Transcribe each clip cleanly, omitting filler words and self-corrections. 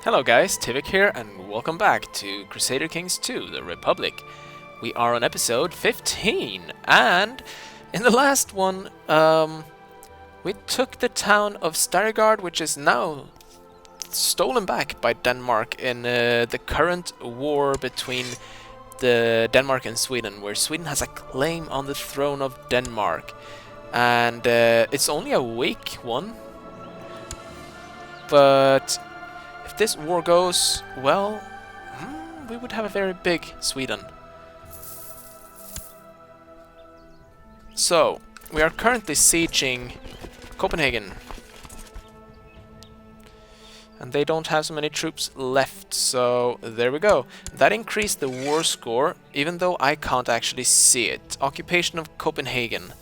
Hello guys, Tivik here, and welcome back to Crusader Kings 2, The Republic. We are on episode 15, and in the last one, we took the town of Stargard, which is now stolen back by Denmark in the current war between Denmark and Sweden, where Sweden has a claim on the throne of Denmark. And it's only a weak one, but if this war goes well, we would have a very big Sweden. So, we are currently sieging Copenhagen. And they don't have so many troops left, so there we go. That increased the war score, even though I can't actually see it. Occupation of Copenhagen.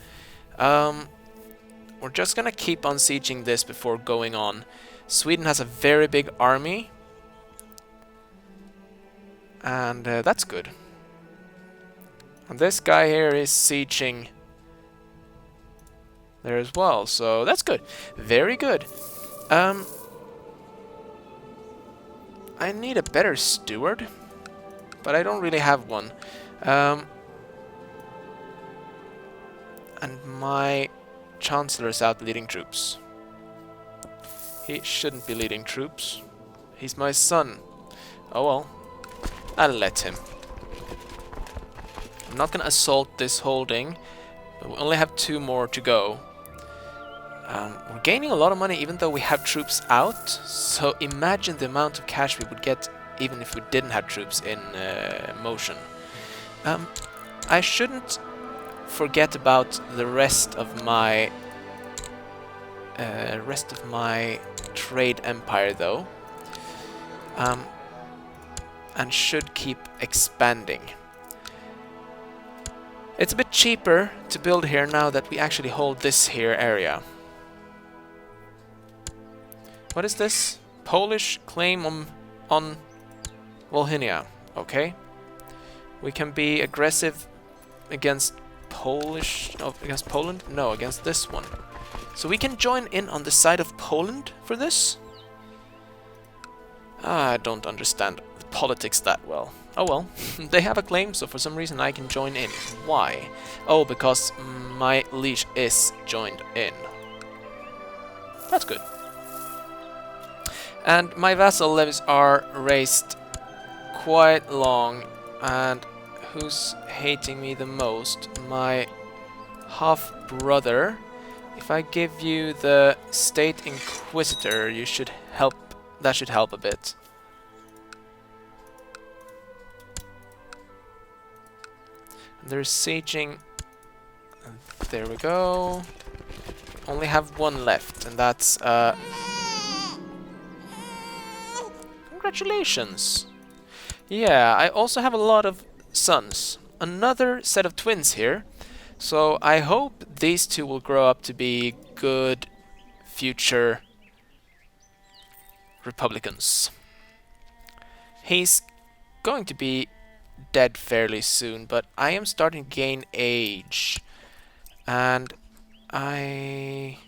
We're just gonna keep on sieging this before going on. Sweden has a very big army, and that's good. And this guy here is sieging there as well, so that's good. Very good. I need a better steward, but I don't really have one. And my Chancellor is out leading troops. He shouldn't be leading troops. He's my son. Oh well. I'll let him. I'm not gonna assault this holding, but we only have 2 more to go. We're gaining a lot of money even though we have troops out, so imagine the amount of cash we would get even if we didn't have troops in motion. I shouldn't forget about the rest of my trade empire though, and should keep expanding. It's a bit cheaper to build here now that we actually hold this here area. What is this? Polish claim on Volhynia. Okay. We can be aggressive against against Poland? No, against this one. So we can join in on the side of Poland for this? I don't understand the politics that well. Oh well, they have a claim, so for some reason I can join in. Why? Oh, because my liege is joined in. That's good. And my vassal levies are raised quite long, and who's hating me the most? My half-brother. If I give you the State Inquisitor, you should help. That should help a bit. They're sieging. There we go. Only have 1 left, and that's congratulations. Yeah, I also have a lot of sons. Another set of twins here. So I hope these 2 will grow up to be good future Republicans. He's going to be dead fairly soon, but I am starting to gain age. And I...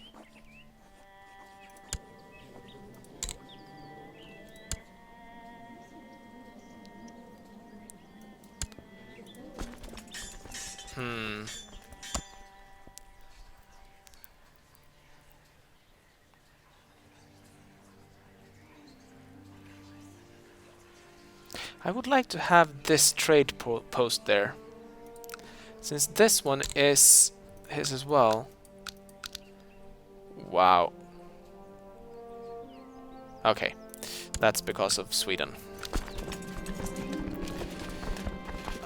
I would like to have this trade post there, since this one is his as well. Wow. Okay, that's because of Sweden.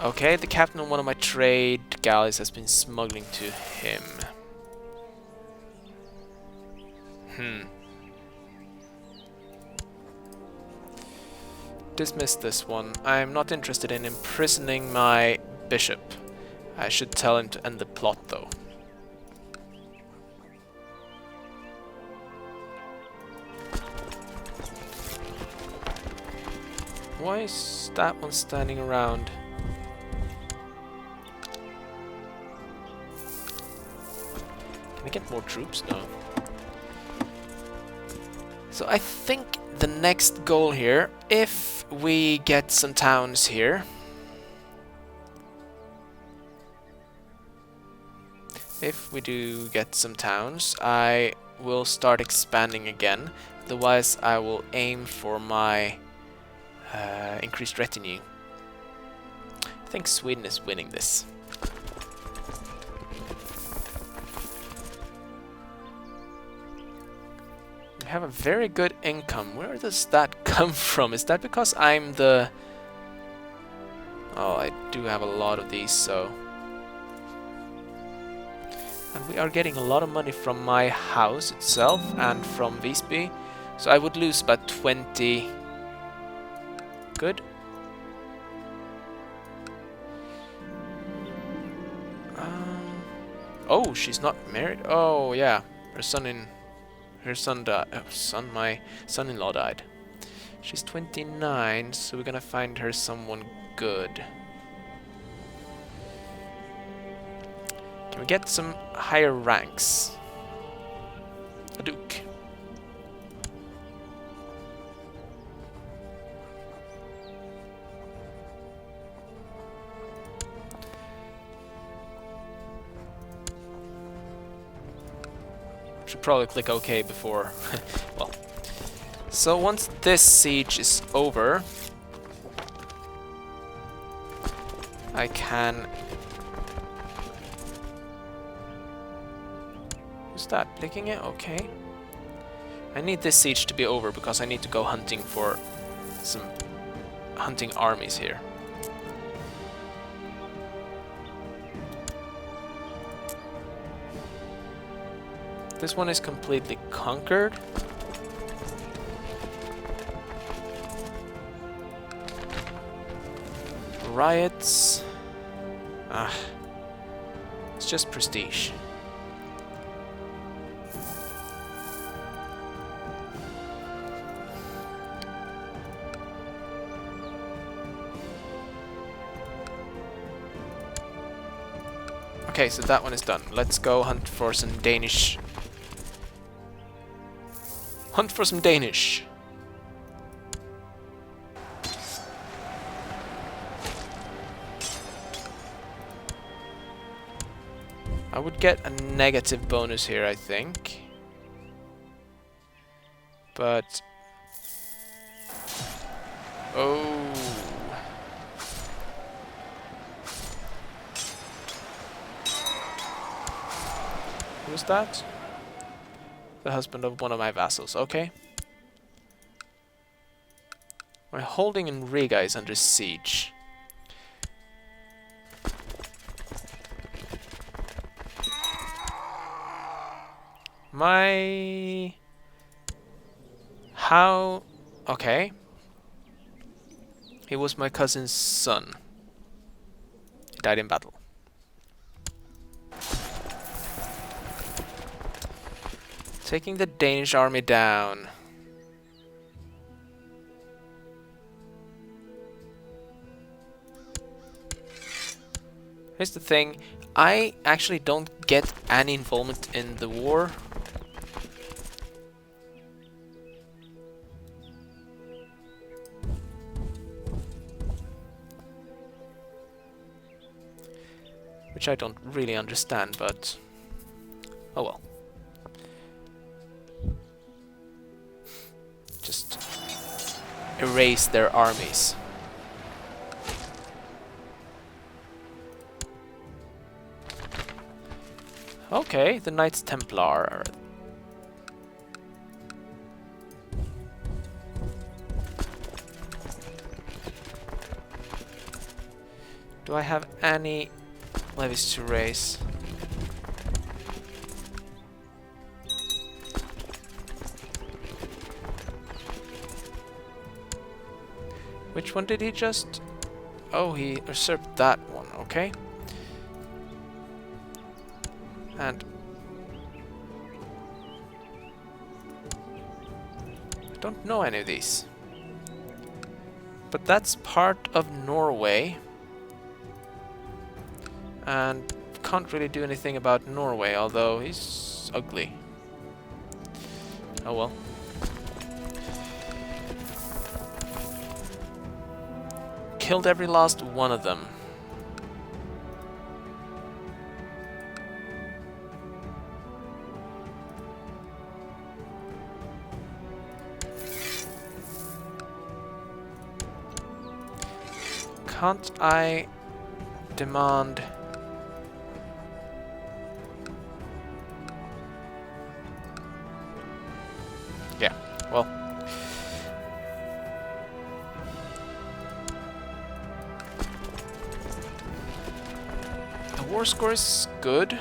Okay, the captain of one of my trade galleys has been smuggling to him. Dismiss this one. I'm not interested in imprisoning my bishop. I should tell him to end the plot though. Why is that one standing around? Can I get more troops? No. So I think the next goal here, if we get some towns here, if we do get some towns, I will start expanding again. Otherwise, I will aim for my increased retinue. I think Sweden is winning this. We have a very good income. Where does that come from? Is that because I'm the... Oh, I do have a lot of these, so... And we are getting a lot of money from my house itself and from Visby. So I would lose about 20. Good. Oh, she's not married. Oh, yeah. My son-in-law died. She's 29, so we're gonna find her someone good. Can we get some higher ranks? A duke. Should probably click OK before... well. So once this siege is over, I can... Who's that? Clicking it? Okay. I need this siege to be over because I need to go hunting for some hunting armies here. This one is completely conquered. Riots. It's just prestige. Okay, so that one is done. Let's go hunt for some Danish. Hunt for some Danish. I would get a negative bonus here, I think. But... oh... Who's that? The husband of one of my vassals, okay. My holding in Riga is under siege. My... how... okay. He was my cousin's son. He died in battle. Taking the Danish army down. Here's the thing. I actually don't get any involvement in the war. Which I don't really understand, but... oh well. Just erase their armies. Okay, the Knights Templar. Do I have any levies to raise? Which one did he just... oh, he usurped that one, okay. And... I don't know any of these. But that's part of Norway. And can't really do anything about Norway, although he's ugly. Oh well. killed every last one of them. Can't I demand... Yeah, well... The war score is good.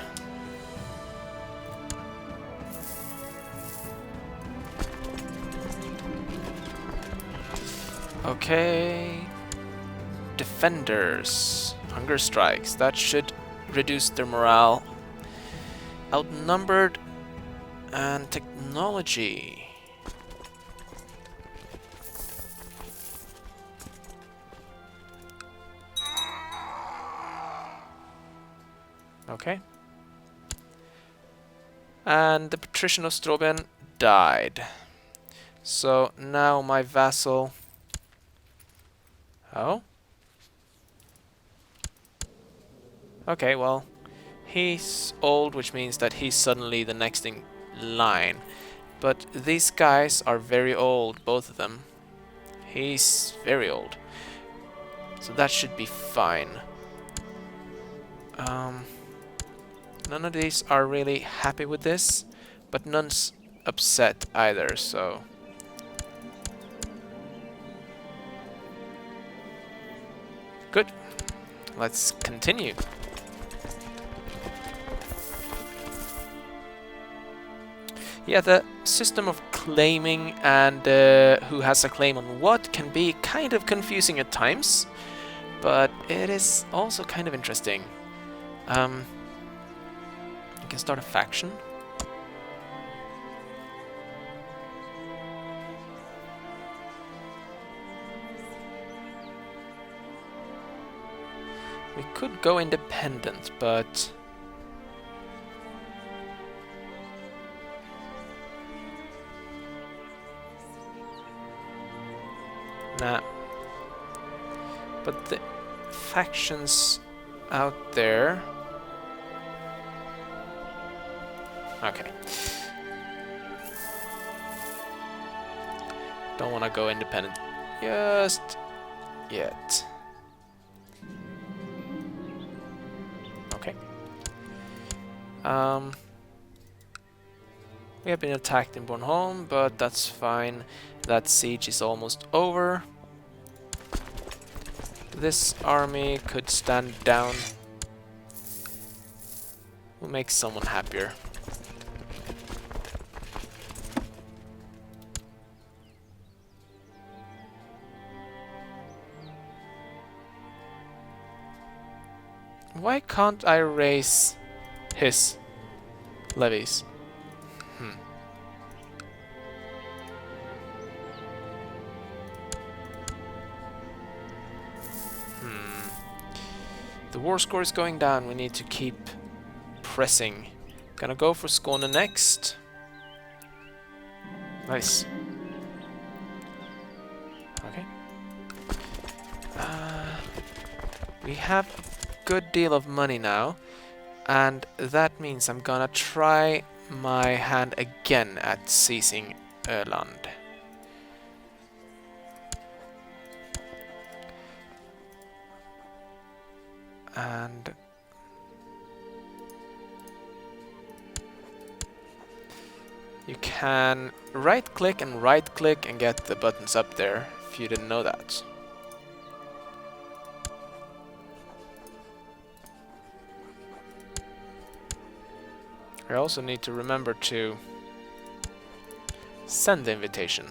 Okay... Defenders. Hunger strikes. That should reduce their morale. Outnumbered and technology. Okay. And the patrician of Stroben died. So now my vassal... Oh? Okay, well, he's old, which means that he's suddenly the next in line. But these guys are very old, both of them. He's very old. So that should be fine. None of these are really happy with this, but none's upset either, so... Good. Let's continue. Yeah, the system of claiming and who has a claim on what can be kind of confusing at times, but it is also kind of interesting. You can start a faction. We could go independent, but... Nah. But the factions out there... Okay. Don't want to go independent just yet. Okay. We have been attacked in Bornholm, but that's fine. That siege is almost over. This army could stand down. We'll make someone happier. Why can't I raise his levies? The war score is going down. We need to keep pressing. Gonna go for Skåne next. Nice. Okay. We have a good deal of money now, and that means I'm gonna try my hand again at seizing Öland. And you can right click and get the buttons up there if you didn't know that. I also need to remember to send the invitation.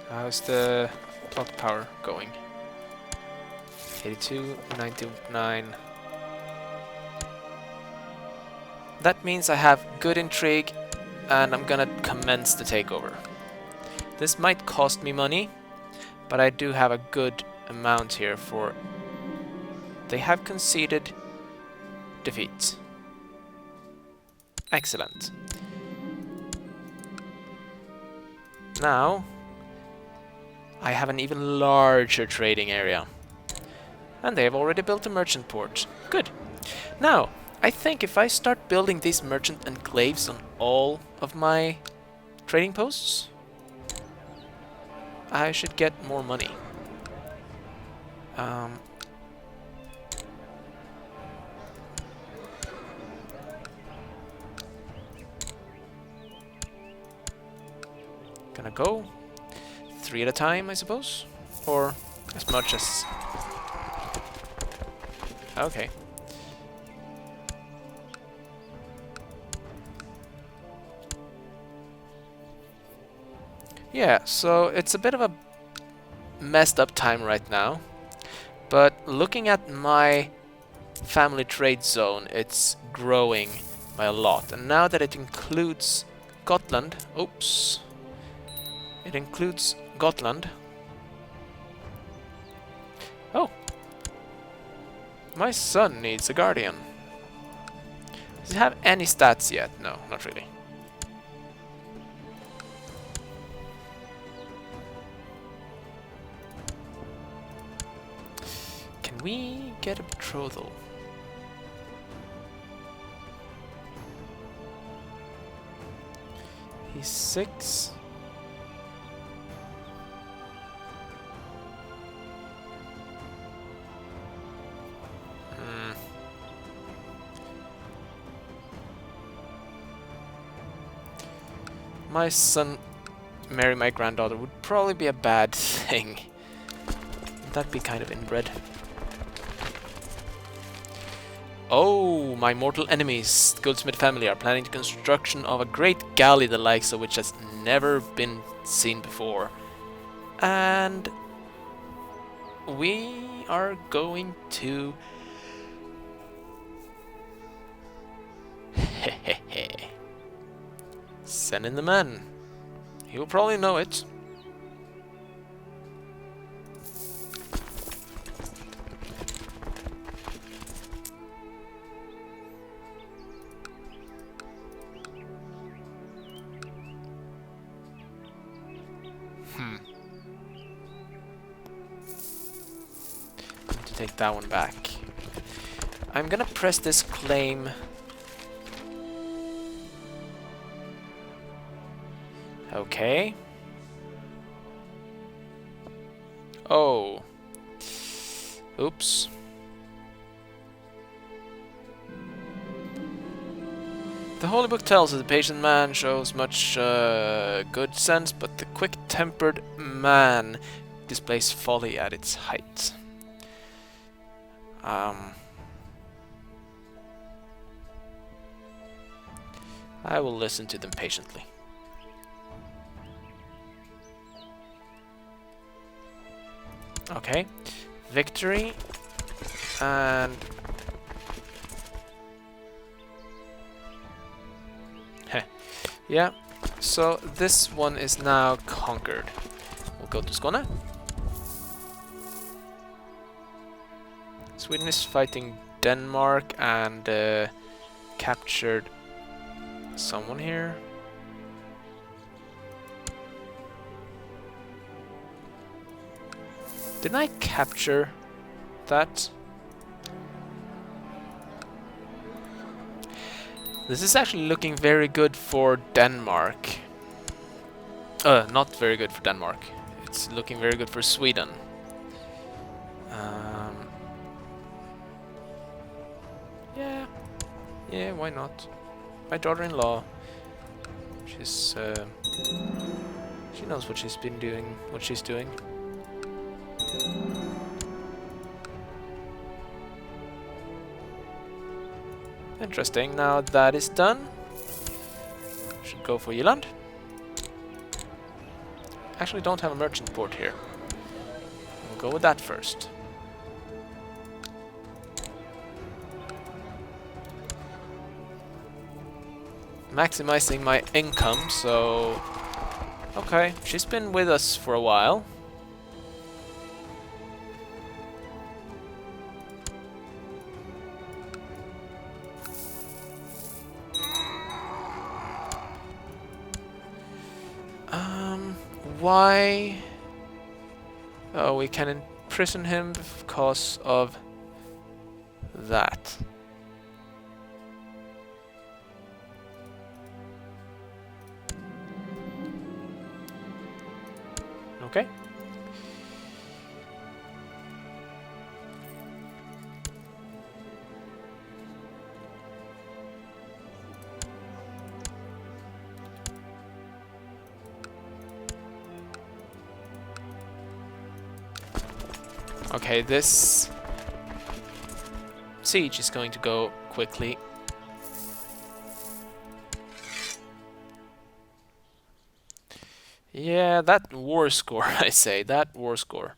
How's the plot power going? 82, 99. That means I have good intrigue, and I'm gonna commence the takeover. This might cost me money, but I do have a good amount here for... They have conceded defeat. Excellent. Now, I have an even larger trading area. And they have already built a merchant port. Good. Now, I think if I start building these merchant enclaves on all of my trading posts, I should get more money. Gonna go 3 at a time, I suppose, or as much as... Okay. Yeah, so it's a bit of a messed up time right now, but looking at my family trade zone, it's growing by a lot, and now that it includes Gotland, oops, it includes Gotland. Oh, my son needs a guardian. Does he have any stats yet? No, not really. Can we get a betrothal? He's 6. My son marry my granddaughter would probably be a bad thing. That'd be kind of inbred. Oh, my mortal enemies, the Goldsmith family, are planning the construction of a great galley the likes of which has never been seen before. And we are going to... send in the man. He will probably know it. Need to take that one back. I'm gonna press this claim. Okay. Oh. Oops. The Holy Book tells us the patient man shows much good sense, but the quick-tempered man displays folly at its height. I will listen to them patiently. Okay, victory, and yeah, so this one is now conquered. We'll go to Skåne. Sweden is fighting Denmark and captured someone here. Didn't I capture that? This is actually looking very good for Denmark. Not very good for Denmark. It's looking very good for Sweden. Yeah, why not? My daughter-in-law. She's she knows what she's been doing, what she's doing. Interesting. Now that is done, should go for Jylland. Actually, don't have a merchant port here. We'll go with that first. Maximizing my income, so... Okay, she's been with us for a while. why... Oh, we can imprison him because of that. Okay. Okay, this siege is going to go quickly. Yeah, that war score, I say, that war score.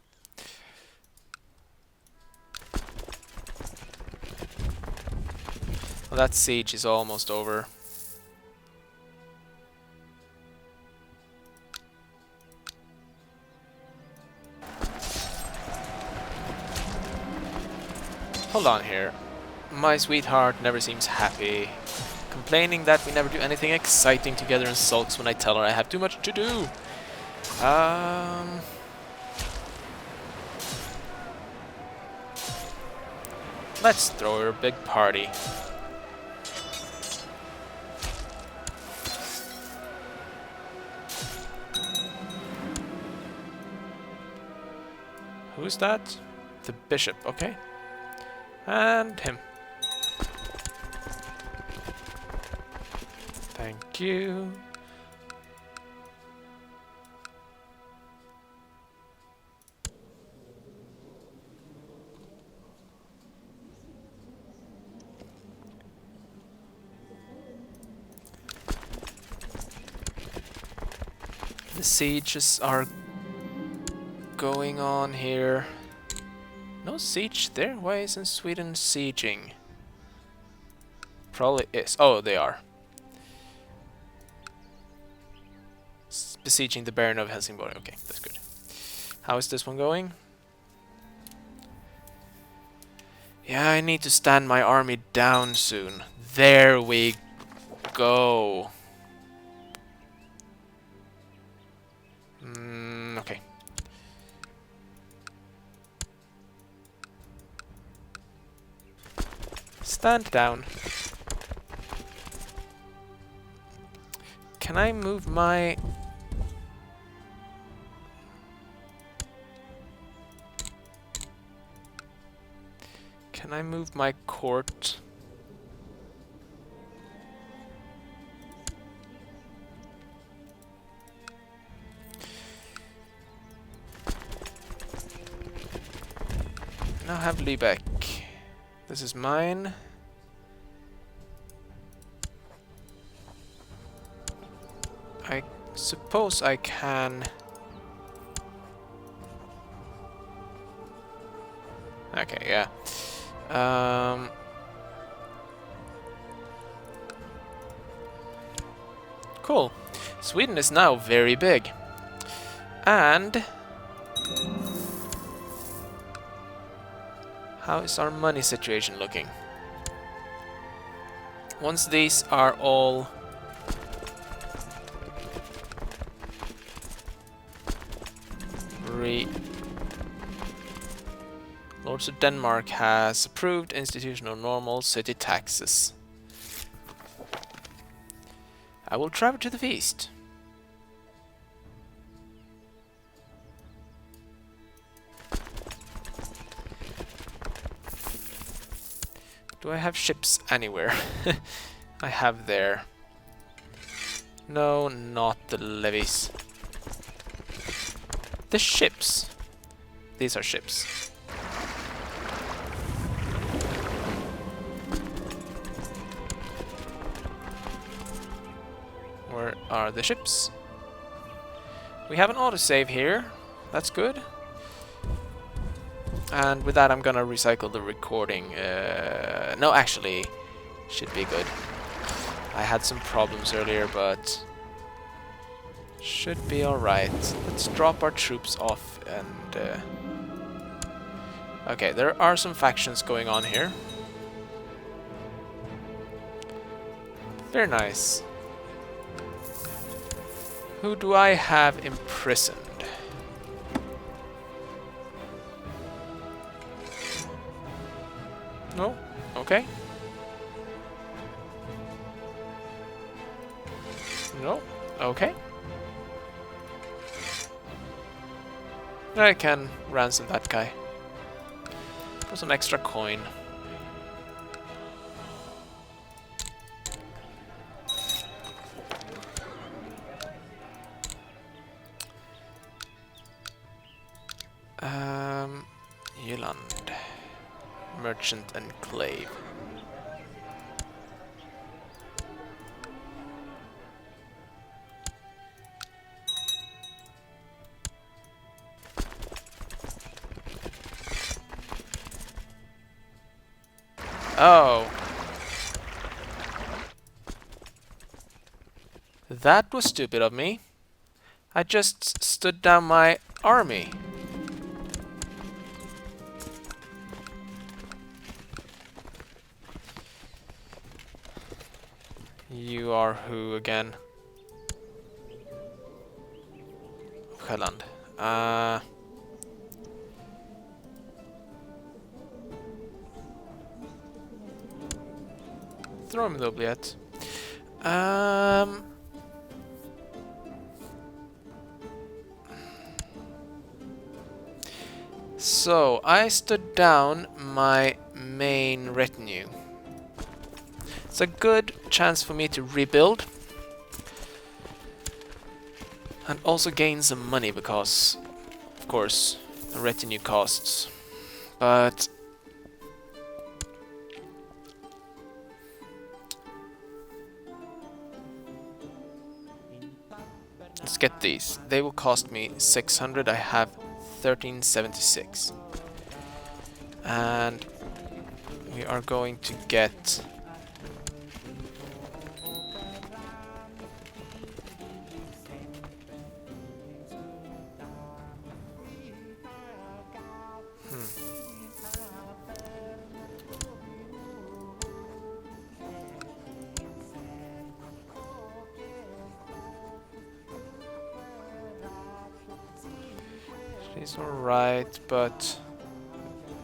Well, that siege is almost over. Hold on here. My sweetheart never seems happy. Complaining that we never do anything exciting together and sulks when I tell her I have too much to do. Let's throw her a big party. Who's that? The bishop, okay. And him. Thank you. The sieges are going on here. No siege there? Why isn't Sweden sieging? Probably is. Oh, they are. Besieging the Baron of Helsingborg. Okay, that's good. How is this one going? Yeah, I need to stand my army down soon. There we go. Okay. Stand down. Can I move my... Can I move my court? Now have Lübeck. This is mine. I suppose I can... Okay, yeah. Cool. Sweden is now very big. And... how is our money situation looking? Once these are all... Lords of Denmark has approved institutional normal city taxes. I will travel to the feast. Do I have ships anywhere? I have there. No, not the levies. The ships. These are ships. Where are the ships? We have an autosave here. That's good. And with that, I'm gonna recycle the recording. No, actually, should be good. I had some problems earlier, but should be alright. Let's drop our troops off and... Okay, there are some factions going on here. Very nice. Who do I have imprisoned? No? Okay. No? Okay. I can ransom that guy. For some extra coin. Jylland. Merchant Enclave. Oh. That was stupid of me. I just stood down my army. You are who again? Shetland. Throw him the oubliette. So I stood down my main retinue. It's a good chance for me to rebuild and also gain some money because, of course, the retinue costs. But let's get these. They will cost me 600. I have 1376. And we are going to get she's alright, but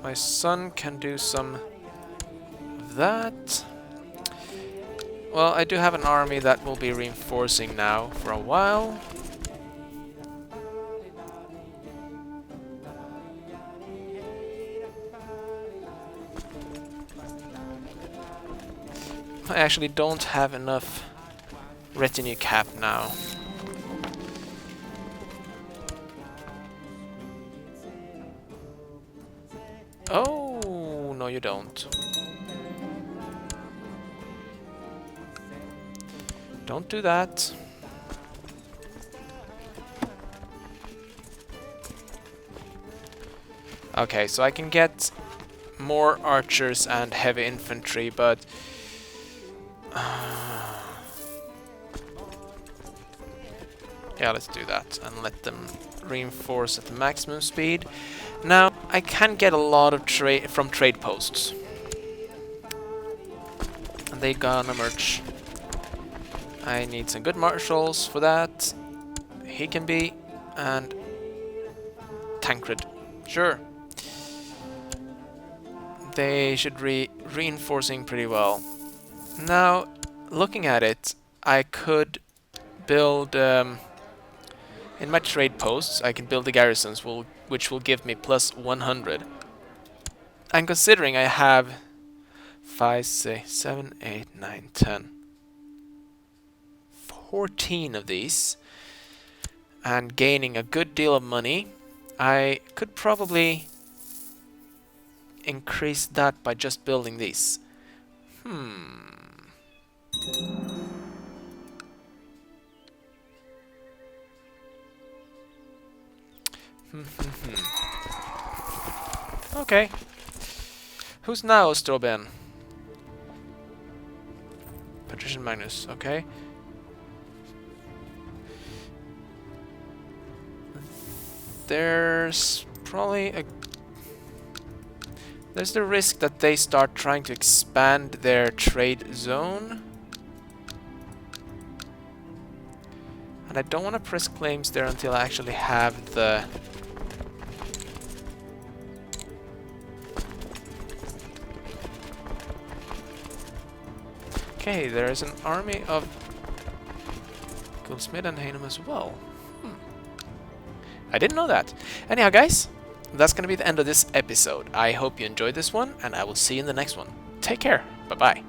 my son can do some of that. Well, I do have an army that will be reinforcing now for a while. I actually don't have enough retinue cap now. Oh, no you don't. Don't do that. Okay, so I can get more archers and heavy infantry, but yeah, let's do that and let them reinforce at the maximum speed. Now, I can get a lot of trade from trade posts. And they gonna merge. I need some good marshals for that. He can be, and Tancred. Sure. They should reinforcing pretty well. Now, looking at it, I could build in my trade posts. I can build the garrisons, which will give me plus 100. And considering I have 5, 6, 7, 8, 9, 10, 14 of these, and gaining a good deal of money, I could probably increase that by just building these. Okay. Who's now Stroben? Patrician Magnus, okay. There's probably there's the risk that they start trying to expand their trade zone. And I don't want to press claims there until I actually have the... Okay, there is an army of Goldsmith and Hanem as well. I didn't know that. Anyhow, guys, that's going to be the end of this episode. I hope you enjoyed this one, and I will see you in the next one. Take care. Bye-bye.